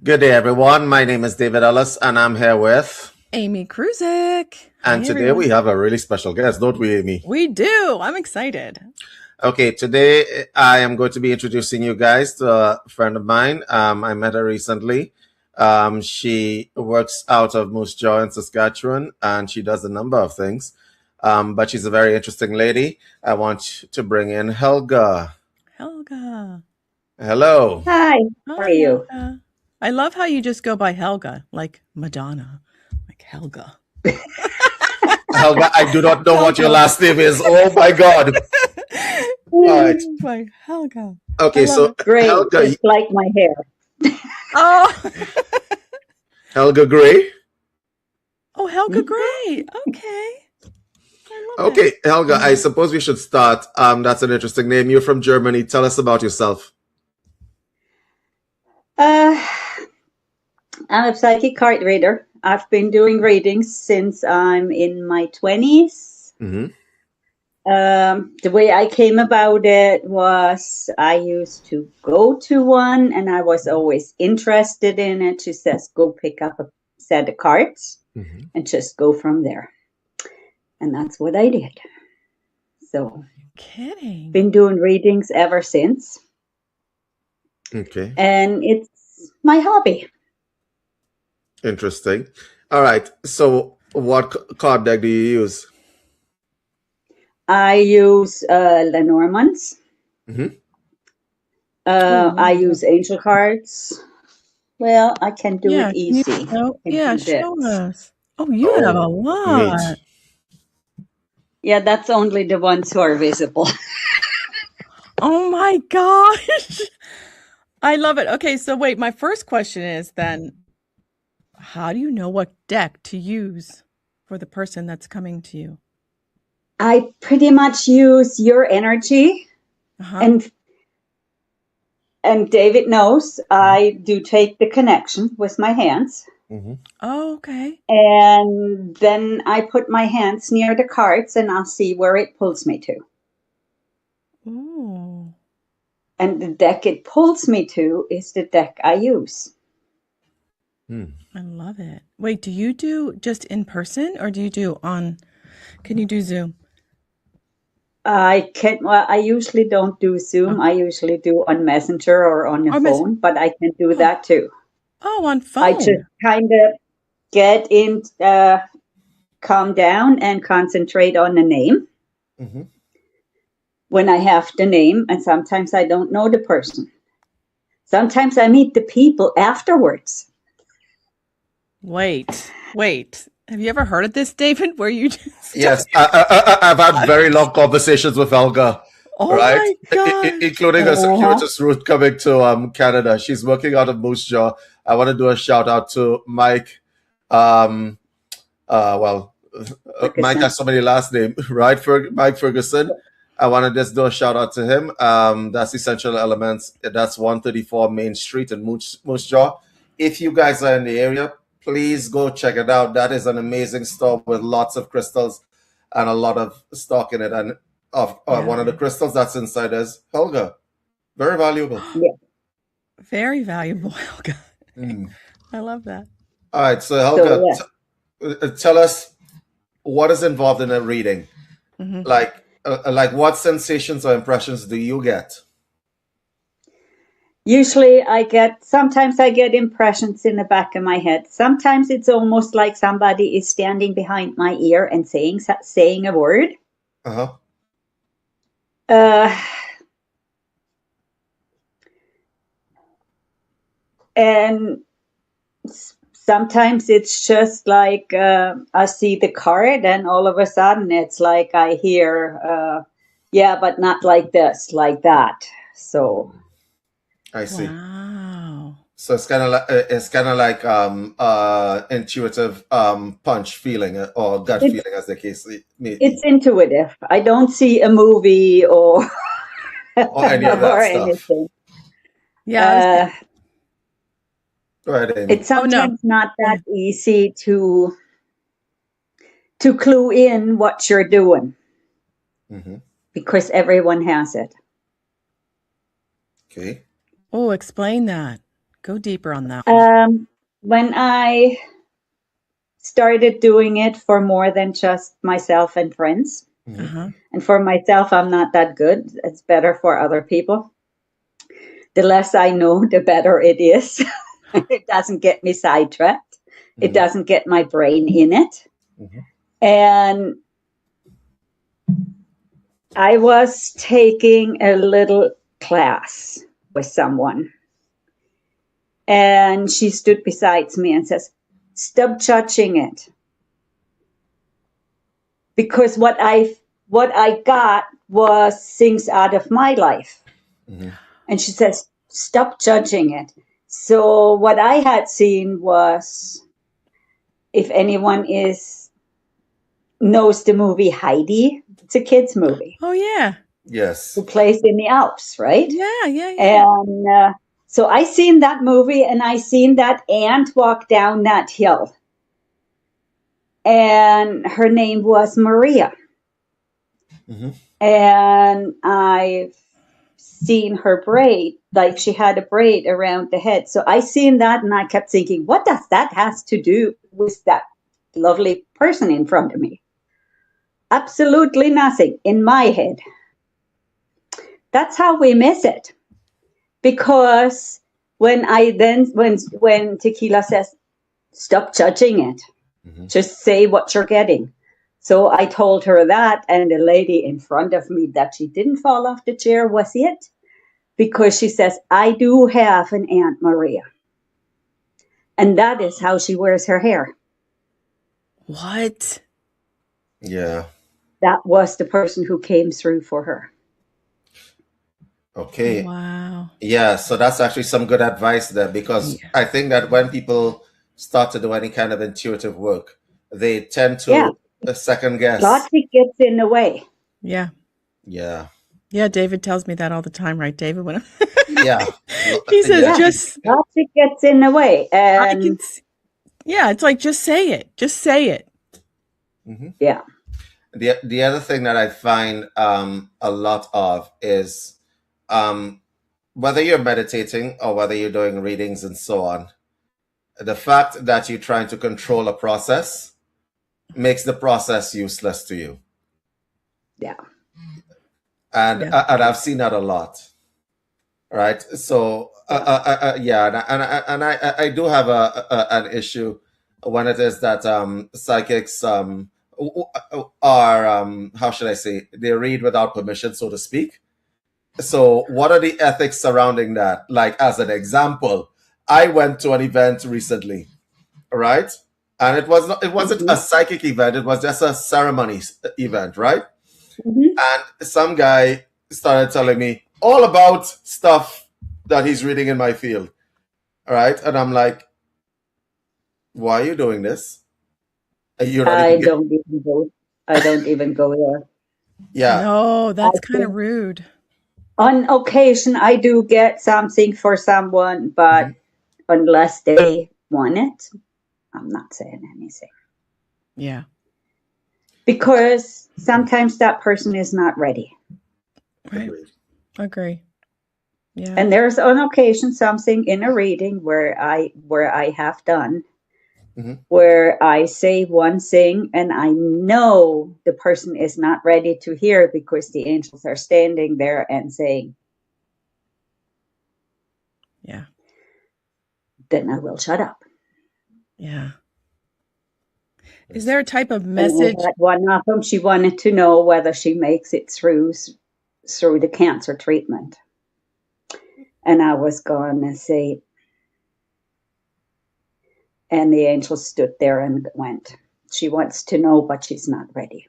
Good day, everyone. My name is David Ellis, and I'm here with Amy Kruzik. And today we have a really special guest, don't we, Amy? We do. I'm excited. Okay, today I am going to be introducing you guys to a friend of mine. I met her recently. She works out of MooseJaw in Saskatchewan, and she does a number of things. But she's a very interesting lady. I want to bring in Helga. Helga. Hello. Hi. How are you? Helga. I love how you just go by Helga, like Madonna, like Helga. Helga, I do not know what your last name is. Oh my God. All right. By Helga. Okay, so Gray, Helga, just like my hair. Oh. Helga Gray. Oh, Helga Gray. Okay. Okay, Helga, I suppose we should start. That's an interesting name. You're from Germany. Tell us about yourself. I'm a psychic card reader. I've been doing readings since I'm in my 20s. Mm-hmm. The way I came about it was I used to go to one and I was always interested in it. She says, go pick up a set of cards and just go from there. And that's what I did. So, kidding. Been doing readings ever since. Okay. And it's my hobby. Interesting. All right. So what card deck do you use? I use Lenormand's. I use angel cards. Well, I can do it easy. Show us. Oh, you have a lot. Neat. Yeah, that's only the ones who are visible. Oh my gosh. I love it. Okay, so wait, my first question is then, how do you know what deck to use for the person that's coming to you? I pretty much use your energy. And David knows I do take the connection with my hands. Oh, okay. And then I put my hands near the cards and I'll see where it pulls me to. Ooh. And the deck it pulls me to is the deck I use. I love it. Wait, do you do just in person or do you do can you do Zoom? I usually don't do Zoom. I usually do on Messenger or on your phone, but I can do that too. Oh, on phone. I just kind of get in, calm down and concentrate on the name. When I have the name, and sometimes I don't know the person. Sometimes I meet the people afterwards. Wait. Have you ever heard of this, David? Where you just... Yes, I've had very long conversations with Helga. Oh my God. Including a circuitous route coming to Canada. She's working out of MooseJaw. I want to do a shout out to Mike. Mike has so many last names, right? Mike Ferguson. I want to just do a shout out to him. That's Essential Elements. That's 134 Main Street in MooseJaw. If you guys are in the area, please go check it out. That is an amazing store with lots of crystals and a lot of stock in it. And one of the crystals that's inside is Helga. Very valuable. Yeah. Very valuable, Helga. I love that. All right. So Helga, tell us what is involved in a reading. Like what sensations or impressions do you get? Usually sometimes I get impressions in the back of my head. Sometimes it's almost like somebody is standing behind my ear and saying a word. And sometimes it's just like I see the card and all of a sudden it's like I hear, but not like this, like that. So I see. Wow. So it's kind of like intuitive punch feeling or gut feeling, as the case may be. It's intuitive. I don't see a movie or any of that stuff. Anything. Yeah. Right, Amy. It's sometimes not that easy to clue in what you're doing because everyone has it. Okay. Oh, explain that. Go deeper on that one. When I started doing it for more than just myself and friends, Uh-huh. and for myself, I'm not that good. It's better for other people. The less I know, the better it is. It doesn't get me sidetracked. It doesn't get my brain in it. And I was taking a little class with someone. And she stood beside me and says, stop judging it. Because what I got was things out of my life. And she says, stop judging it. So what I had seen was, if anyone knows the movie Heidi, it's a kid's movie. Oh, yeah. Yes. Who plays in the Alps, right? Yeah. And so I seen that movie, and I seen that ant walk down that hill. And her name was Maria. And I've seen her braid, like she had a braid around the head. So I seen that, and I kept thinking, what does that has to do with that lovely person in front of me? Absolutely nothing in my head. That's how we miss it. Because when Tequila says, stop judging it, just say what you're getting. So I told her that, and the lady in front of me, that she didn't fall off the chair was it. Because she says, I do have an Aunt Maria. And that is how she wears her hair. What? Yeah. That was the person who came through for her. Okay. Wow. Yeah, so that's actually some good advice there, because I think that when people start to do any kind of intuitive work, they tend to second guess. Logic gets in the way. Yeah. Yeah. Yeah, David tells me that all the time, right, David? When Yeah. he says, logic gets in the way. And it's like, just say it. Just say it. Yeah. The other thing that I find a lot of is whether you're meditating or whether you're doing readings and so on, the fact that you're trying to control a process makes the process useless to you. Yeah. And I've seen that a lot, right? So I do have an issue when it is that psychics are how should I say, they read without permission, so to speak. So what are the ethics surrounding that? Like, as an example, I went to an event recently, right? And it wasn't a psychic event, it was just a ceremony event, right? And some guy started telling me all about stuff that he's reading in my field. All right. And I'm like, why are you doing this? I don't even go there. Yeah. No, that's kind of rude. On occasion, I do get something for someone, but unless they want it, I'm not saying anything. Yeah. Because sometimes that person is not ready. Right. Agree. Yeah. And there's on occasion something in a reading where I have done where I say one thing and I know the person is not ready to hear because the angels are standing there and saying, yeah, then I will shut up. Yeah. Is there a type of message? One of them, she wanted to know whether she makes it through the cancer treatment. And I was going to say, and the angel stood there and went, she wants to know, but she's not ready.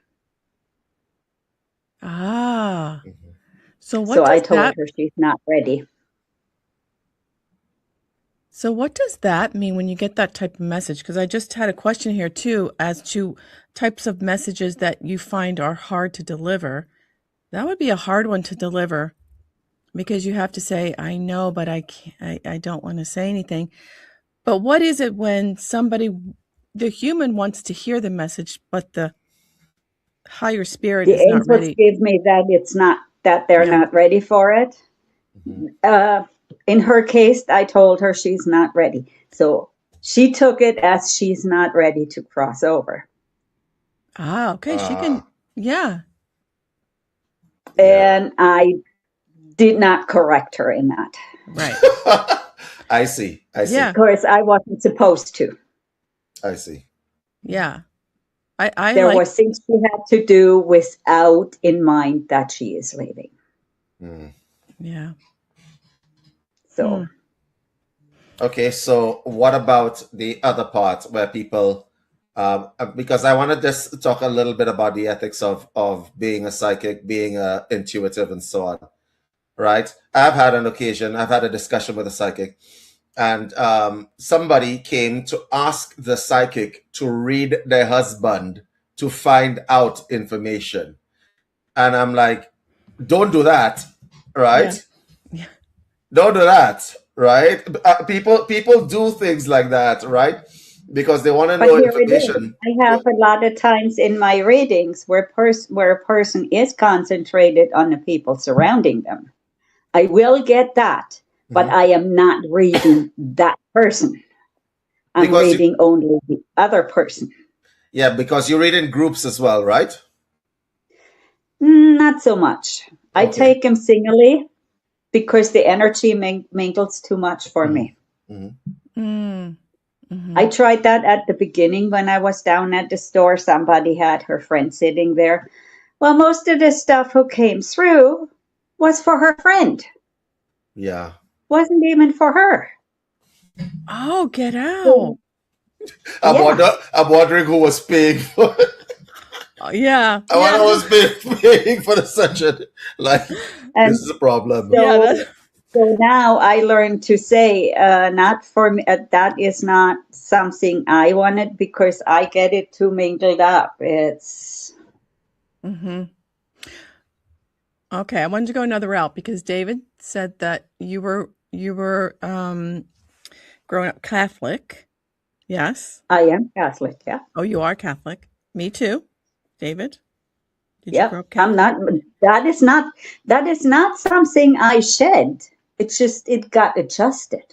Ah. So I told her she's not ready. So what does that mean when you get that type of message? Because I just had a question here too, as to types of messages that you find are hard to deliver. That would be a hard one to deliver because you have to say, I know, but I can't, I don't want to say anything. But what is it when the human wants to hear the message, but the higher spirit is not ready? The angels give me that it's not, that they're not ready for it. in her case, I told her she's not ready. So she took it as she's not ready to cross over. Ah, okay. She can, yeah. And I did not correct her in that. Right. I see. Yeah. Of course, I wasn't supposed to. I see. Yeah. I There like, was things she had to do without in mind that she is leaving. yeah. So, Okay, so what about the other part where people, because I want to just talk a little bit about the ethics of being a psychic, being intuitive, and so on, right? I've had a discussion with a psychic, and somebody came to ask the psychic to read their husband to find out information. And I'm like, don't do that, right? Yeah. Don't do that, right? People do things like that, right? Because they want to know information. I have a lot of times in my readings where a person is concentrated on the people surrounding them. I will get that, but I am not reading that person. I'm reading only the other person. Yeah, because you read in groups as well, right? Not so much. I take them singly because the energy mingles too much for me. I tried that at the beginning when I was down at the store. Somebody had her friend sitting there. Well, most of the stuff who came through was for her friend. Yeah. Wasn't even for her. Oh, get out. I'm wondering who was paying for it. Yeah. I wonder who was paying for the session. Like, this is a problem. So now I learned to say, not for me, that is not something I wanted because I get it too mingled up. It's. Okay, I wanted to go another route because David said that you were growing up Catholic. Yes. I am Catholic, yeah. Oh, you are Catholic. Me too. David? Did you grow up Catholic? I'm not, that is not something I shed. It's just, it got adjusted.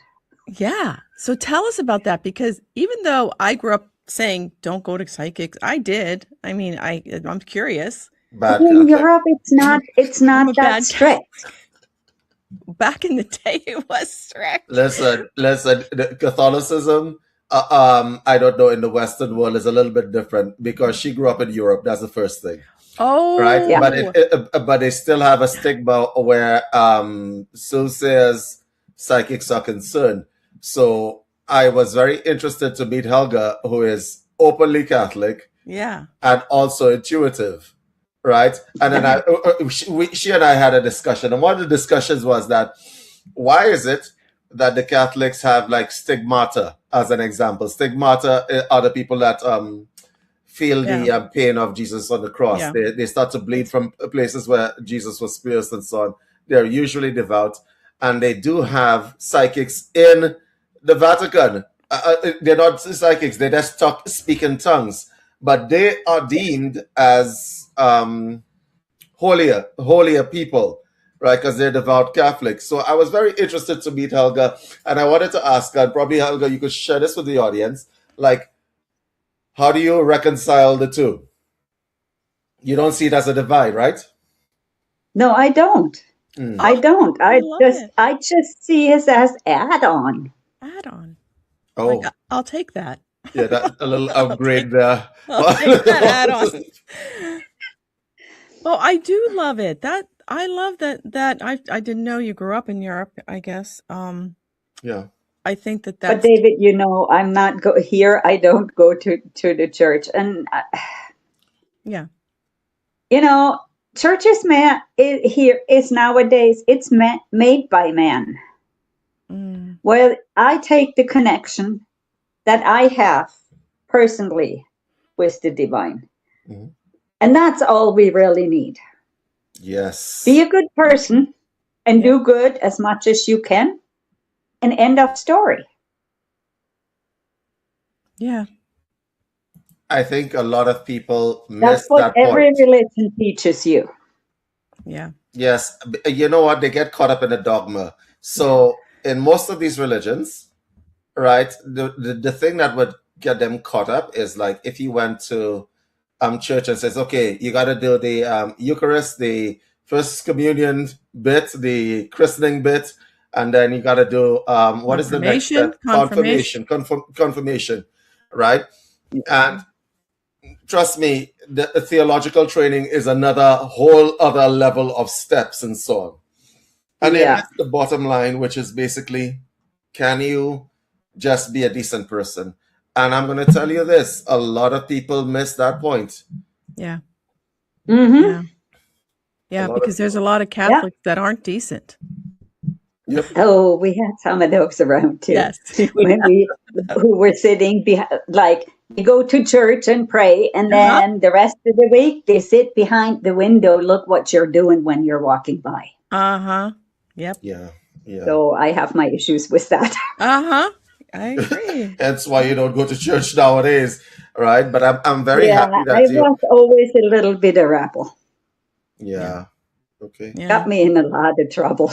Yeah. So tell us about that, because even though I grew up saying, don't go to psychics, I did. I mean, I'm curious. In Europe, it's not that strict. Back in the day, it was strict. Listen, the Catholicism, I don't know, in the Western world is a little bit different because she grew up in Europe. That's the first thing. Oh, right. Yeah. But they still have a stigma where soothsayers, psychics are concerned. So I was very interested to meet Helga, who is openly Catholic, and also intuitive, right? And then she and I had a discussion, and one of the discussions was that why is it that the Catholics have like stigmata, as an example? Stigmata are the people that feel the pain of Jesus on the cross. Yeah. They start to bleed from places where Jesus was pierced and so on. They're usually devout, and they do have psychics in the Vatican. They're not psychics; they just speak in tongues, but they are deemed as holier people, right? Because they're devout Catholics. So I was very interested to meet Helga, and I wanted to ask her, and probably Helga, you could share this with the audience, like, how do you reconcile the two? You don't see it as a divide, right? No, I don't. I don't. I just see it as add-on. Add-on. Oh, like, I'll take that. Yeah, that a little upgrade there. I'll take that add-on. Well, I do love it. I love that. I didn't know you grew up in Europe, I guess. Yeah. I think that's... But David, I'm not here. I don't go to the church, and churches, man, here is nowadays it's made by man. Well, I take the connection that I have personally with the divine, and that's all we really need. Yes. Be a good person and do good as much as you can. An end of story. Yeah. I think a lot of people miss that point. That's what every religion teaches you. Yeah. Yes. You know what? They get caught up in the dogma. So in most of these religions, right, the thing that would get them caught up is like if you went to church and says, okay, you got to do the Eucharist, the First Communion bit, the christening bit, and then you got to do what is the next step? Confirmation, right? And trust me, the theological training is another whole other level of steps and so on. And it hits the bottom line, which is basically, can you just be a decent person? And I'm going to tell you this, a lot of people miss that point. Yeah. Mm-hmm. Yeah, because there's a lot of Catholics that aren't decent. Yep. Oh, we had some of those around too. Yes. When who were sitting behind, like they go to church and pray, and then the rest of the week they sit behind the window. Look what you're doing when you're walking by. Yep. Yeah. So I have my issues with that. I agree. That's why you don't go to church nowadays, right? But I'm very happy that I was always a little bit of rebel. Yeah. Okay. Yeah. Got me in a lot of trouble.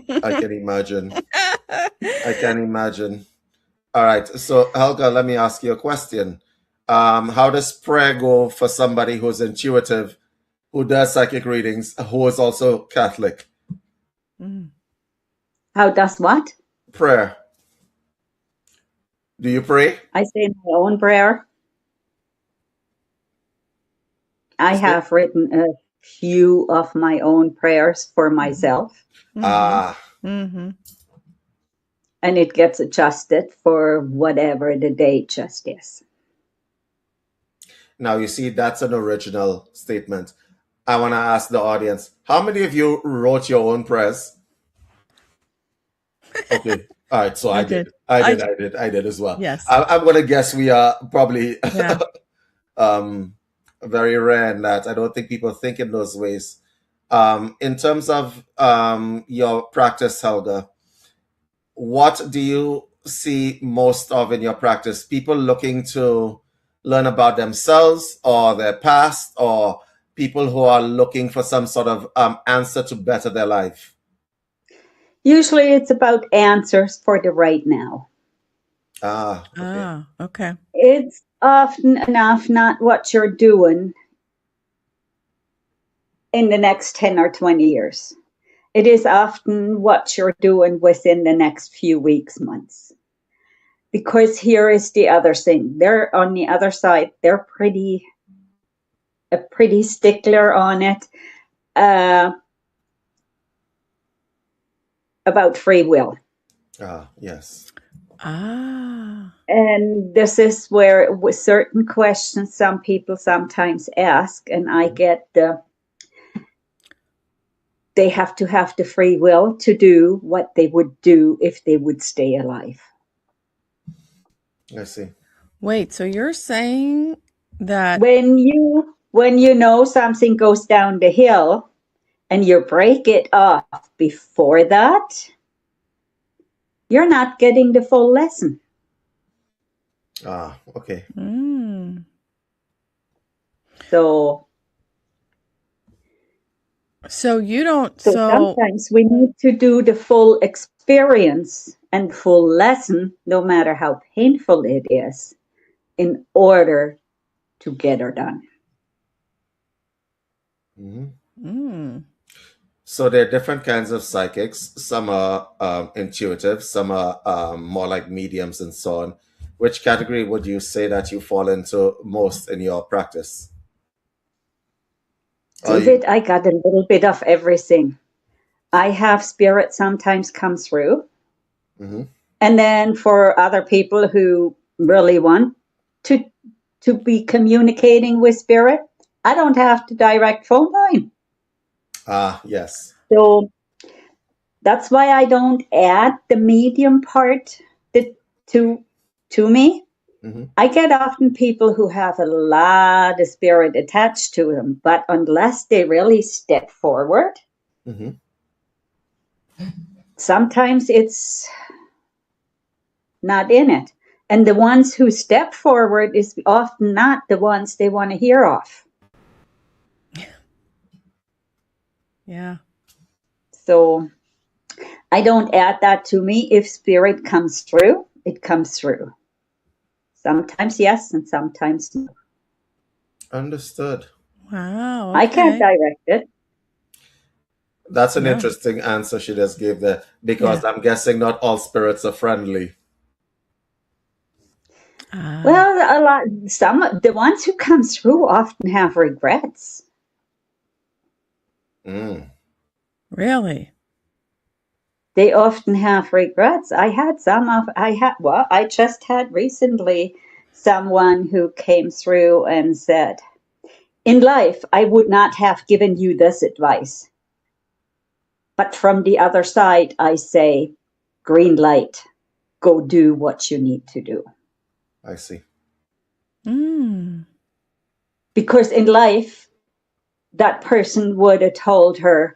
I can imagine. I can imagine. All right. So Helga, let me ask you a question. How does prayer go for somebody who's intuitive, who does psychic readings, who is also Catholic? How does what? Prayer. Do you pray? I say my own prayer. I have written a few of my own prayers for myself. And it gets adjusted for whatever the date just is. Now, you see, that's an original statement. I want to ask the audience, how many of you wrote your own prayers? Okay. All right. So I did. I did as well. Yes. I'm going to guess we are probably very rare in that. I don't think people think in those ways. In terms of your practice, Helga, what do you see most of in your practice? People looking to learn about themselves or their past, or people who are looking for some sort of answer to better their life? Usually it's about answers for the right now. Okay. It's often enough not what you're doing in the next 10 or 20 years. It is often what you're doing within the next few weeks, months. Because here is the other thing. They're on the other side. They're pretty stickler on it about free will. Yes. And this is where with certain questions some people sometimes ask, and I get they have to have the free will to do what they would do if they would stay alive. I see. Wait, so you're saying that when you know something goes down the hill and you break it off before that, you're not getting the full lesson. Okay. So you don't. So sometimes we need to do the full experience and full lesson, no matter how painful it is, in order to get her done. So there are different kinds of psychics. Some are intuitive, some are more like mediums and so on. Which category would you say that you fall into most in your practice? David, I got a little bit of everything. I have spirit sometimes come through. And then for other people who really want to be communicating with spirit, I don't have to direct phone line. Yes. So that's why I don't add the medium part to me. I get often people who have a lot of spirit attached to them, but unless they really step forward, sometimes it's not in it. And the ones who step forward is often not the ones they want to hear of. Yeah. So I don't add that to me. If spirit comes through, it comes through. Sometimes yes, and sometimes no. Understood. Wow. I can't Okay. direct it. That's an No. interesting answer she just gave there, because I'm guessing not all spirits are friendly. Well, the ones who come through often have regrets. Really? They often have regrets. I just had recently someone who came through and said, in life, I would not have given you this advice. But from the other side, I say, green light, go do what you need to do. I see. Because in life, that person would have told her,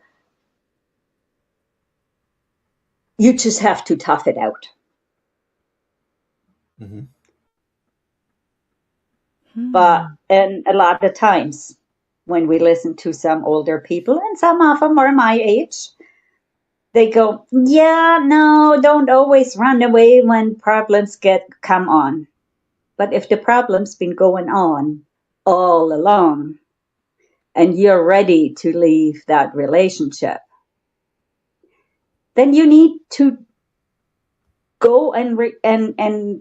you just have to tough it out. But and a lot of times when we listen to some older people, and some of them are my age, they go, yeah, no, don't always run away when problems come on. But if the problem's been going on all along and you're ready to leave that relationship, then you need to go and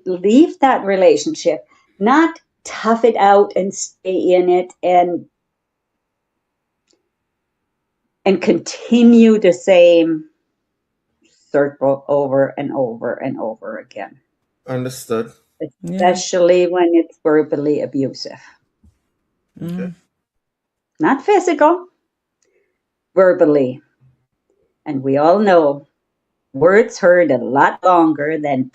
leave that relationship, not tough it out and stay in it and continue the same circle over and over and over again. Understood. Especially when it's verbally abusive. Okay. Not physical, verbally. And we all know words heard a lot longer than.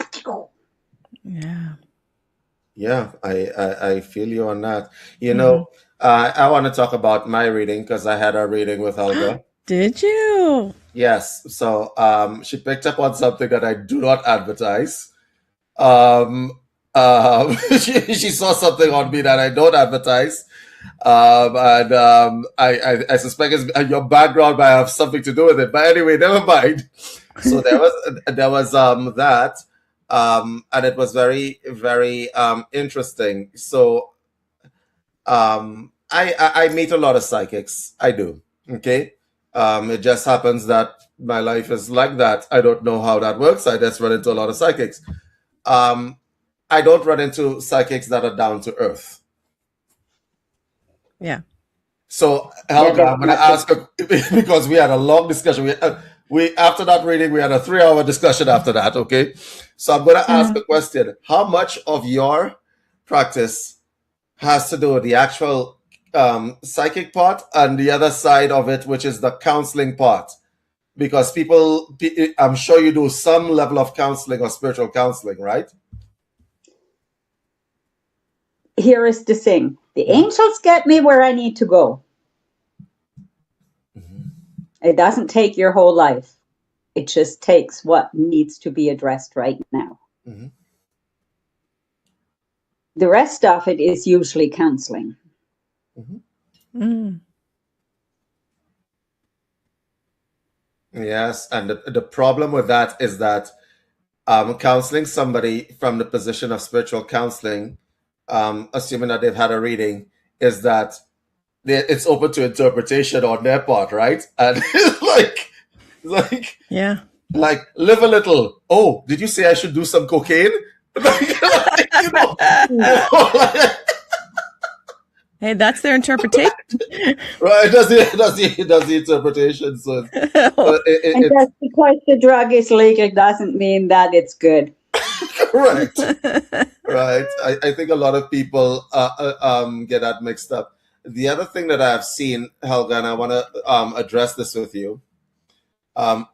Yeah, I feel you on that. You know, I want to talk about my reading because I had a reading with Helga. Did you? Yes. So she picked up on something that I do not advertise. She saw something on me that I don't advertise. I suspect your background might have something to do with it. But anyway, never mind. So there was that. And it was very, very interesting. So I meet a lot of psychics. I do. Okay. It just happens that my life is like that. I don't know how that works. I just run into a lot of psychics. I don't run into psychics that are down to earth. Yeah. So Helga, I'm going to ask her, because we had a long discussion. We after that reading, we had a 3-hour discussion after that. Okay. So I'm going to ask a question. How much of your practice has to do with the actual psychic part and the other side of it, which is the counseling part? Because I'm sure you do some level of counseling or spiritual counseling, right? Here is the thing. The angels get me where I need to go. It doesn't take your whole life. It just takes what needs to be addressed right now. The rest of it is usually counseling. Yes, and the problem with that is that counseling somebody from the position of spiritual counseling, assuming that they've had a reading, is that it's open to interpretation on their part, right? And like live a little. Oh, did you say I should do some cocaine? Hey, that's their interpretation. Right, that's the interpretation. So and just because the drug is legal doesn't mean that it's good. Correct. Right. I think a lot of people get that mixed up. The other thing that I've seen, Helga, and I want to address this with you.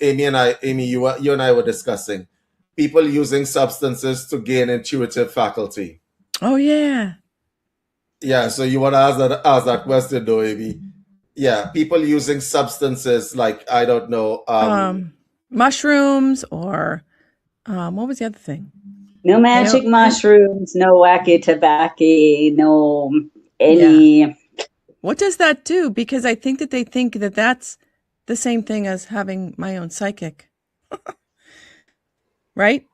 Amy, you and I were discussing people using substances to gain intuitive faculty. Oh yeah. Yeah. So you want to ask that question, though, Amy? Yeah. People using substances like, I don't know, mushrooms or what was the other thing? No magic mushrooms, no wacky tobacco, no any. Yeah. What does that do? Because I think that they think that that's the same thing as having my own psychic. Right?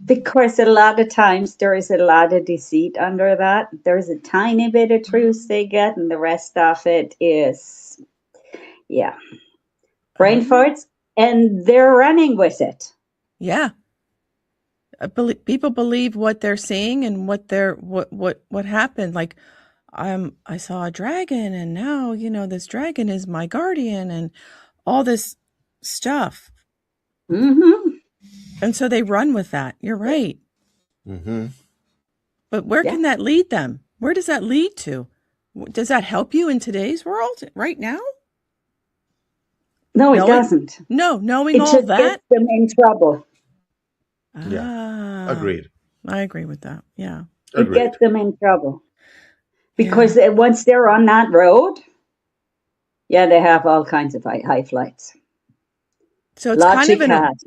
Because a lot of times there is a lot of deceit under that. There's a tiny bit of truth they get, and the rest of it is, yeah, brain farts, and they're running with it. Yeah. People believe what they're seeing and what happened. Like, I saw a dragon, and now, this dragon is my guardian, and all this stuff. Mm-hmm. And so they run with that. You're right. Mm-hmm. But where can that lead them? Where does that lead to? Does that help you in today's world right now? No, it doesn't. No, knowing all that. It just gets them in trouble. Yeah, agreed. I agree with that. Yeah. It gets them in trouble. Because once they're on that road, they have all kinds of high flights. So it's Logic kind of has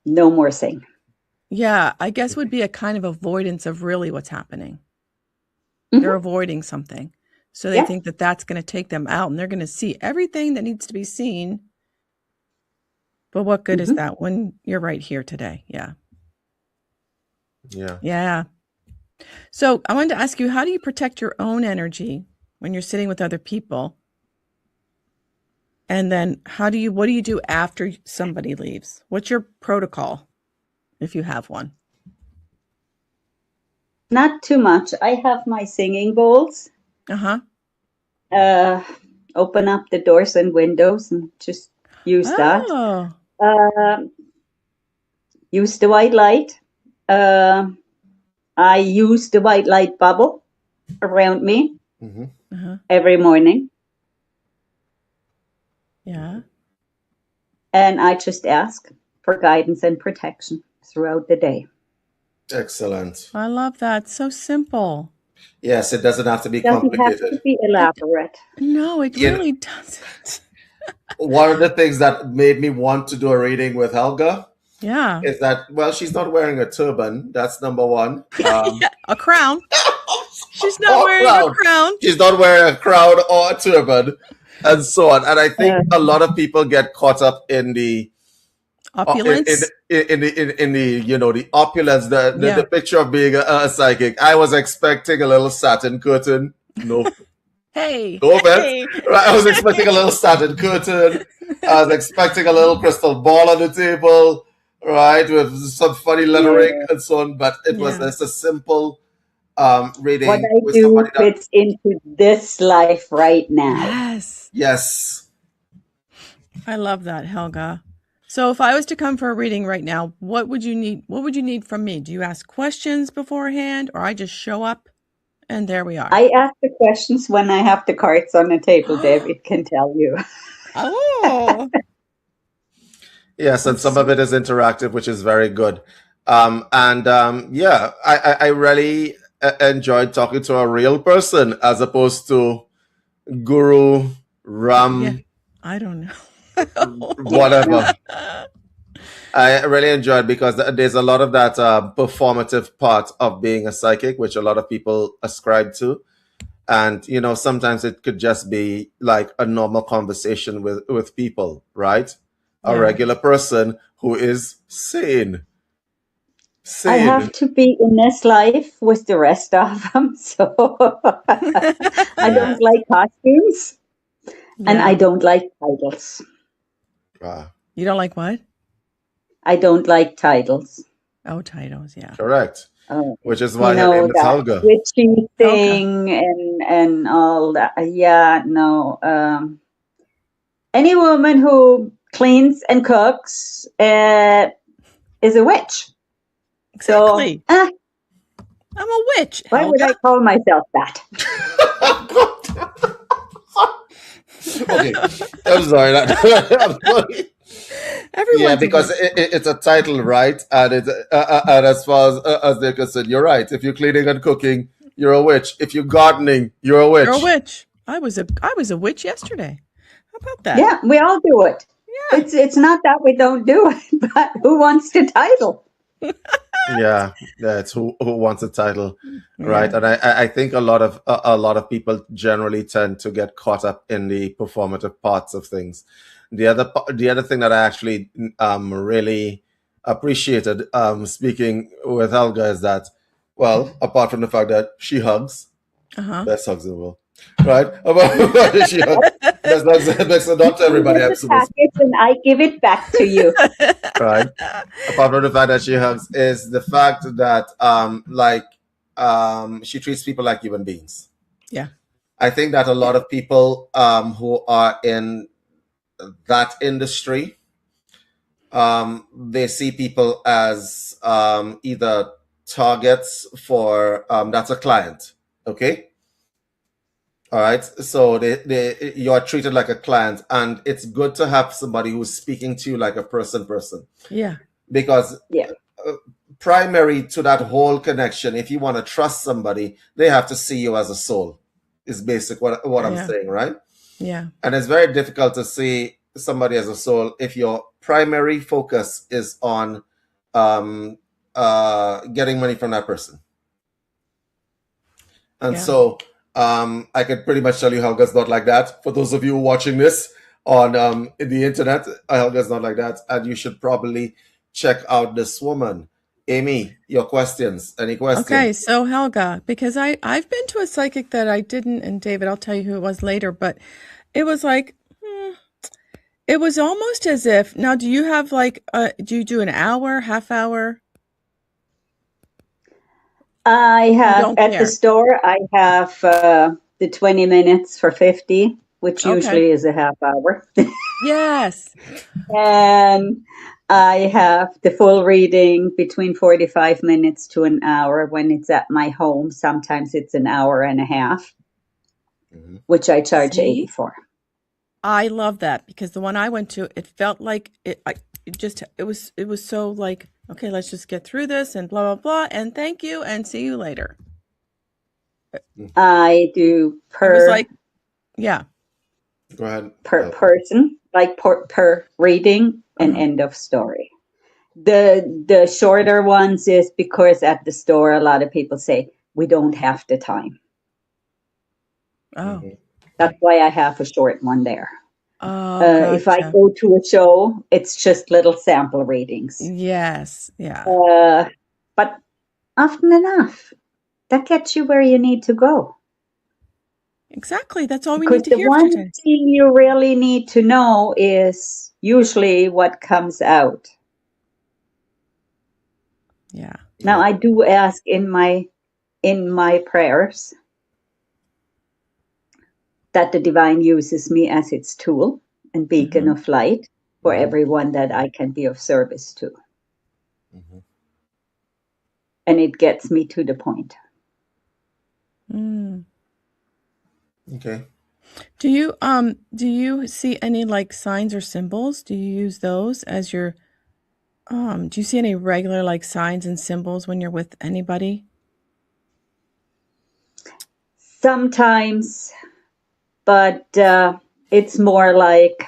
no more saying. Yeah, I guess would be a kind of avoidance of really what's happening. Mm-hmm. They're avoiding something. So they think that that's going to take them out, and they're going to see everything that needs to be seen. But what good is that when you're right here today? Yeah. Yeah. Yeah. So I wanted to ask you, how do you protect your own energy when you're sitting with other people? And then what do you do after somebody leaves? What's your protocol, if you have one? Not too much. I have my singing bowls. Open up the doors and windows and just use that. Use the white light. I use the white light bubble around me every morning. Yeah. And I just ask for guidance and protection throughout the day. Excellent. I love that. So simple. Yes, it doesn't have to be complicated. It doesn't have to be elaborate. No, it really doesn't. One of the things that made me want to do a reading with Helga is that, she's not wearing a turban. That's number one. A crown. She's not wearing a crown. She's not wearing a crown or a turban, and so on. And I think a lot of people get caught up in the opulence. In the opulence, the picture of being a psychic. I was expecting a little satin curtain. No. Hey. No offense. Right, I was expecting a little satin curtain. I was expecting a little crystal ball on the table, right, with some funny lettering and so on. But it was just a simple reading. What I do fits into this life right now. Yes. I love that, Helga. So if I was to come for a reading right now, what would you need? What would you need from me? Do you ask questions beforehand, or I just show up and there we are? I ask the questions when I have the cards on the table, David can tell you. Oh. Yes, and some of it is interactive, which is very good. I really enjoyed talking to a real person as opposed to Guru Ram. Yeah, I don't know. Whatever. I really enjoyed because there's a lot of that performative part of being a psychic, which a lot of people ascribe to. And, sometimes it could just be like a normal conversation with people, right? A regular person who is sane. I have to be in this life with the rest of them. So I don't like costumes and I don't like titles. You don't like what? I don't like titles. Oh, titles, yeah. Correct. Which is why her name is Helga. Witchy thing and all that. Yeah, no. Any woman who cleans and cooks is a witch. Exactly. So, I'm a witch. Why would I call myself that? Okay, I'm sorry. Everyone, because it's a title, right? And it's and as far as they're concerned, you're right. If you're cleaning and cooking, you're a witch. If you're gardening, you're a witch. You're a witch. I was a witch yesterday. How about that? Yeah, we all do it. Yeah. It's not that we don't do it, but who wants the title? Yeah, it's who wants a title, right? And I think a lot of people generally tend to get caught up in the performative parts of things. The other thing that I actually really appreciated speaking with Helga is that, well, apart from the fact that she hugs, best hugs in the world, right? She hugs, best not to everybody. I'm supposed and I give it back to you. right. Apart from the fact that she hugs, is the fact that she treats people like human beings. Yeah. I think that a lot of people who are in that industry, they see people as either targets for that's a client, okay? All right, so you are treated like a client, and it's good to have somebody who's speaking to you like a person, Yeah. because primary to that whole connection, if you want to trust somebody, they have to see you as a soul. Is basic what I'm saying, right? Yeah. And it's very difficult to see somebody as a soul if your primary focus is on getting money from that person. And so I could pretty much tell you Helga's not like that. For those of you watching this on the internet, Helga's not like that. And you should probably check out this woman. Amy, your questions. Any questions? Okay, so Helga, because I've been to a psychic that I didn't, and David, I'll tell you who it was later, but it was like, it was almost as if, now do you have like, do you do an hour, half hour? I have at the store, I have the 20 minutes for 50, which usually is a half hour. Yes. And I have the full reading between 45 minutes to an hour when it's at my home. Sometimes it's an hour and a half, which I charge 80 for. I love that because the one I went to, it felt like it was so like, okay, let's just get through this and blah, blah, blah. And thank you and see you later. I do per. It was like, yeah. Go ahead. Per person, like per reading and end of story. The shorter ones is because at the store, a lot of people say, we don't have the time. Oh. That's why I have a short one there. Oh, gotcha. If I go to a show, it's just little sample readings. Yes, yeah. But often enough, that gets you where you need to go. Exactly. That's all we need to hear. Because the one thing you really need to know is usually what comes out. Yeah. Now I do ask in my prayers that the divine uses me as its tool and beacon of light for everyone that I can be of service to. And it gets me to the point. Okay. Do you see any like signs or symbols? Do you use those as your do you see any regular like signs and symbols when you're with anybody? Sometimes, but it's more like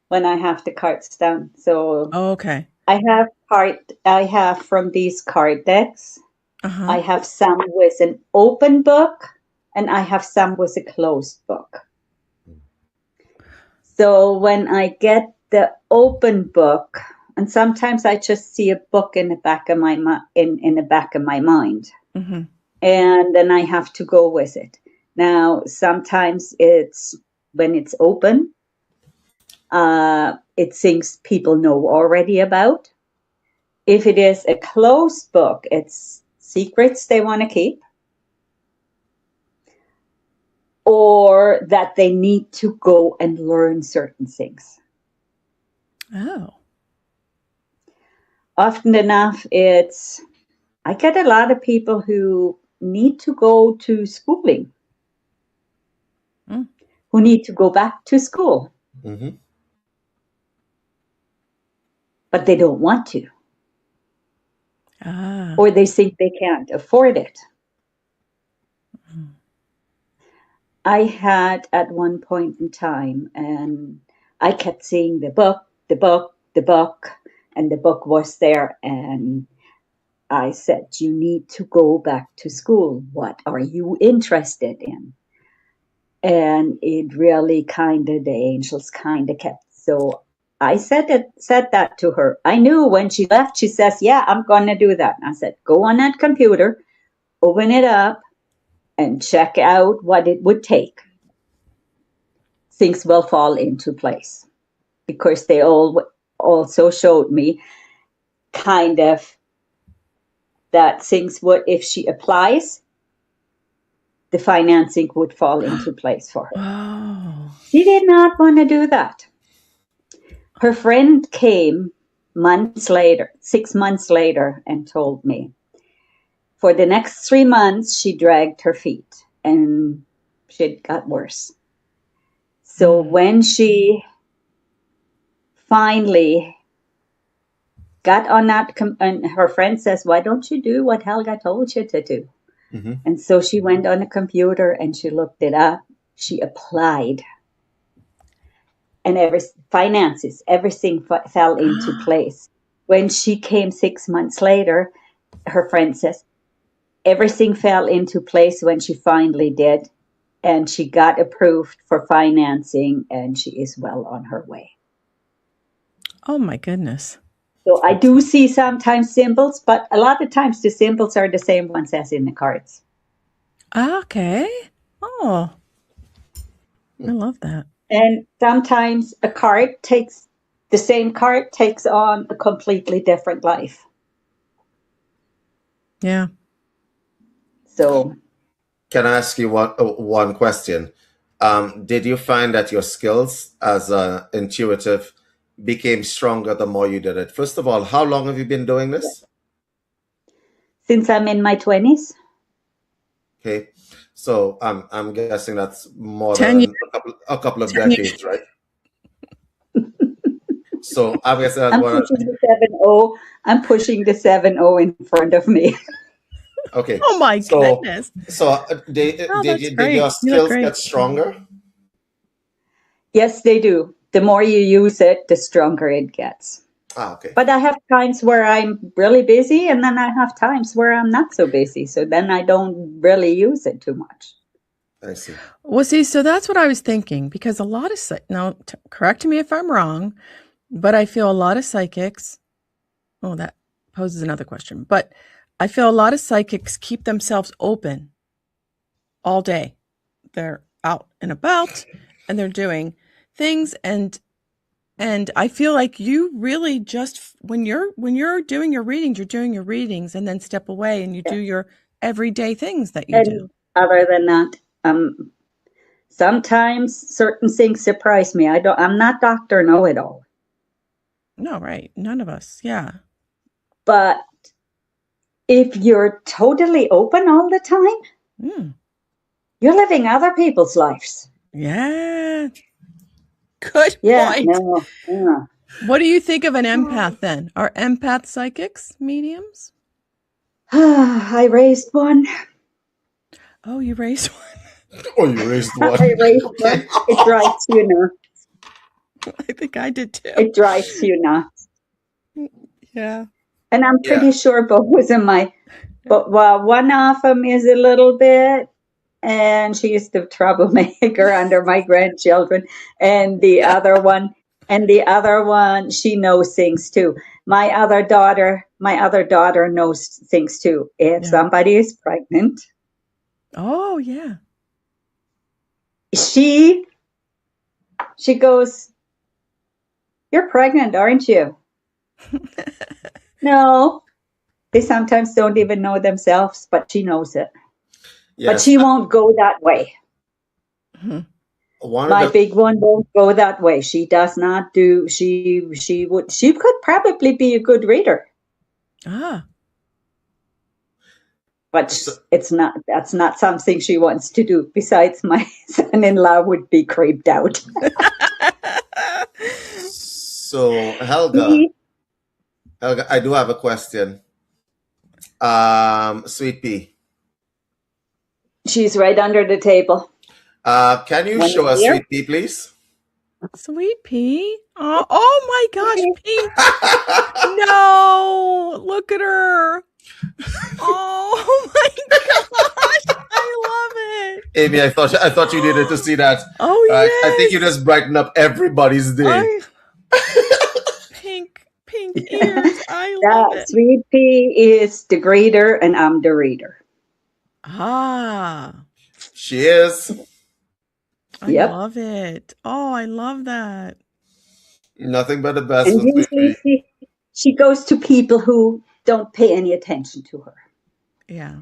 when I have the cards down. So okay. I have from these card decks. I have some with an open book and I have some with a closed book. So when I get the open book, and sometimes I just see a book in the back of my in the back of my mind, and then I have to go with it. Now sometimes it's when it's open, it's things people know already about. If it is a closed book, it's secrets they want to keep. Or that they need to go and learn certain things. Oh. Often enough, I get a lot of people who need to go to schooling, who need to go back to school. But they don't want to. Or they think they can't afford it. I had at one point in time, and I kept seeing the book, and the book was there. And I said, you need to go back to school. What are you interested in? And it really the angels kept. So I said that to her. I knew when she left, she says, yeah, I'm going to do that. And I said, go on that computer, open it up, and check out what it would take. Things will fall into place. Because they also showed me that things would, if she applies, the financing would fall into place for her. Oh. She did not want to do that. Her friend came 6 months later, and told me for the next 3 months, she dragged her feet and shit got worse. So when she finally got on that, and her friend says, why don't you do what Helga told you to do? Mm-hmm. And so she went on the computer and she looked it up. She applied. And everything fell into place. When she came 6 months later, her friend says, everything fell into place when she finally did. And she got approved for financing, and she is well on her way. Oh, my goodness. So I do see sometimes symbols, but a lot of times the symbols are the same ones as in the cards. Okay. Oh, I love that. And sometimes the same card takes on a completely different life. Yeah. So, can I ask you one question? Did you find that your skills as an intuitive became stronger the more you did it? First of all, how long have you been doing this? Since I'm in my 20s. Okay, so I'm guessing that's more 10 than years. a couple of decades, right? So I guess that's I'm pushing the 7-0 in front of me. Okay. Oh my goodness. So did your skills get stronger? Yes, they do. The more you use it, the stronger it gets. Okay. But I have times where I'm really busy, and then I have times where I'm not so busy. So then I don't really use it too much. I see. Well, see, so that's what I was thinking, because a lot of now, correct me if I'm wrong, but I feel a lot of psychics. Oh, that poses another question. But I feel a lot of psychics keep themselves open all day. They're out and about, and they're doing things, and I feel like you really just when you're doing your readings, you're doing your readings, and then step away and you do your everyday things that you do. Other than that, sometimes certain things surprise me. I'm not Dr. Know-it-all. No, right. None of us. Yeah. But if you're totally open all the time, you're living other people's lives. Yeah. Good point. Yeah. What do you think of an empath then? Are empath psychics mediums? I raised one. Oh, you raised one. Oh, you raised one. I raised one. It drives you nuts. I think I did too. It drives you nuts. Yeah. And I'm pretty sure both of one of them is a little bit, and she's the troublemaker under my grandchildren. And the other one, she knows things too. My other daughter knows things too. If somebody is pregnant. Oh, yeah. She goes, "You're pregnant, aren't you?" No. They sometimes don't even know themselves, but she knows it. Yes. But she won't go that way. Mm-hmm. My big one won't go that way. She does not do. She could probably be a good reader. But it's not. That's not something she wants to do. Besides, my son-in-law would be creeped out. So Helga, I do have a question. Sweet Pea. She's right under the table. Can you show us Sweet Pea, please? Sweet Pea? Oh my gosh, Pea. No, look at her. Oh my gosh, I love it. Amy, I thought you needed to see that. Oh, yes. I think you just brighten up everybody's day. Pink ears. I love it. Sweet Pea is the greeter and I'm the reader. Ah. She is. I love it. Oh, I love that. Nothing but the best. And usually she goes to people who don't pay any attention to her. Yeah.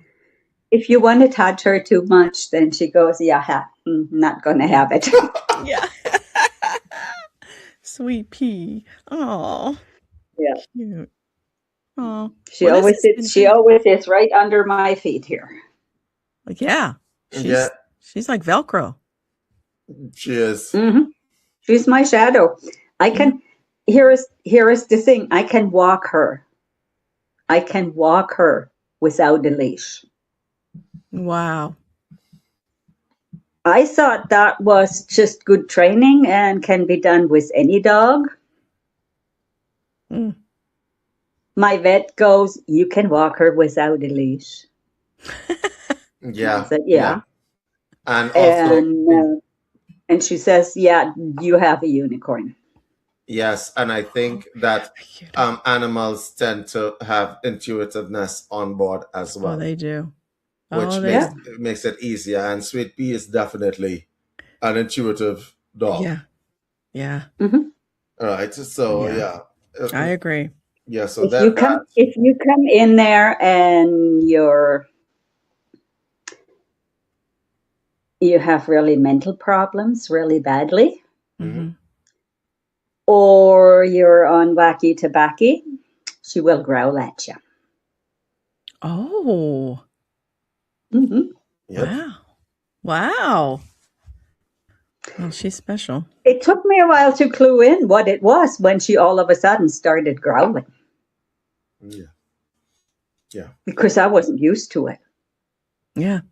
If you want to touch her too much, then she goes, not going to have it. Yeah. Sweet Pea. Oh. Yeah. Cute. Oh. She always sits right under my feet here. Yeah. She's like Velcro. She is. Mm-hmm. She's my shadow. I can. Here is the thing. I can walk her. I can walk her without a leash. Wow. I thought that was just good training and can be done with any dog. Mm. My vet goes, you can walk her without a leash. Yeah. I said, yeah. And also, and she says, yeah, you have a unicorn. Yes, and I think that animals tend to have intuitiveness on board as well. Oh, they do. Which makes it easier. And Sweet Pea is definitely an intuitive dog. Yeah. Yeah. Mm-hmm. All right. So yeah. I agree. Yeah. So if you come in there and you have really mental problems really badly, mm-hmm. or you're on wacky tobacco, she will growl at you. Oh. Mm-hmm. Yep. Wow. Well, she's special. It took me a while to clue in what it was when she all of a sudden started growling. Yeah. Yeah. Because I wasn't used to it. Yeah.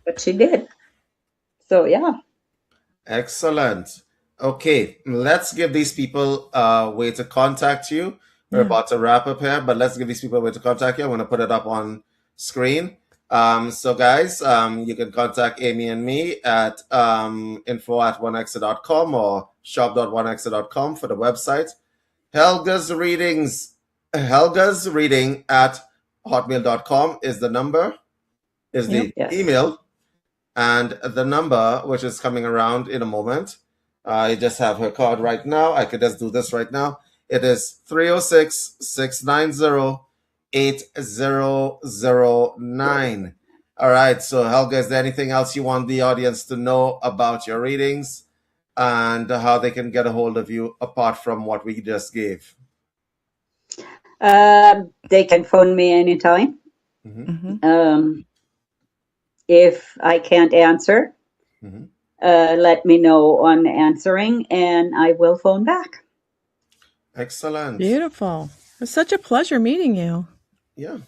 But she did. So, yeah. Excellent. Okay. Let's give these people a way to contact you. We're about to wrap up here, but let's give these people a way to contact you. I'm going to put it up on screen. So guys, you can contact Amy and me at info@oneexit.com or shop.oneexit.com for the website. Helga's Reading at hotmail.com is the number, is the email, and the number, which is coming around in a moment. I just have her card right now. I could just do this right now. It is 306-690-8009. All right. So, Helga, is there anything else you want the audience to know about your readings and how they can get a hold of you apart from what we just gave? They can phone me anytime. Mm-hmm. If I can't answer, let me know on answering and I will phone back. Excellent. Beautiful. It's such a pleasure meeting you. Yeah.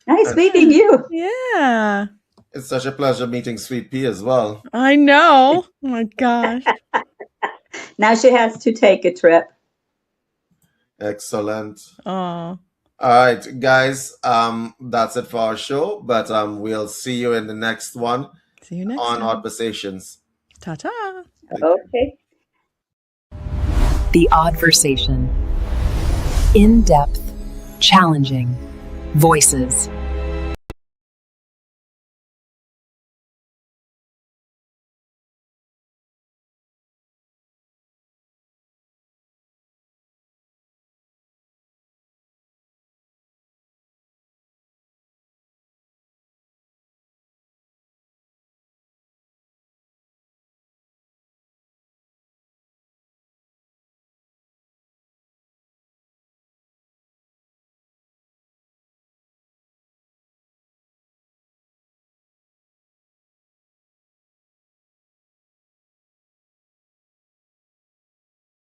Nice meeting you. Yeah. It's such a pleasure meeting Sweet Pea as well. I know. Oh my gosh. Now she has to take a trip. Excellent. Oh. All right, guys. That's it for our show, but we'll see you in the next one. See you next on time. ODDversation. Ta-ta. Okay. The ODDversation. In-depth, challenging voices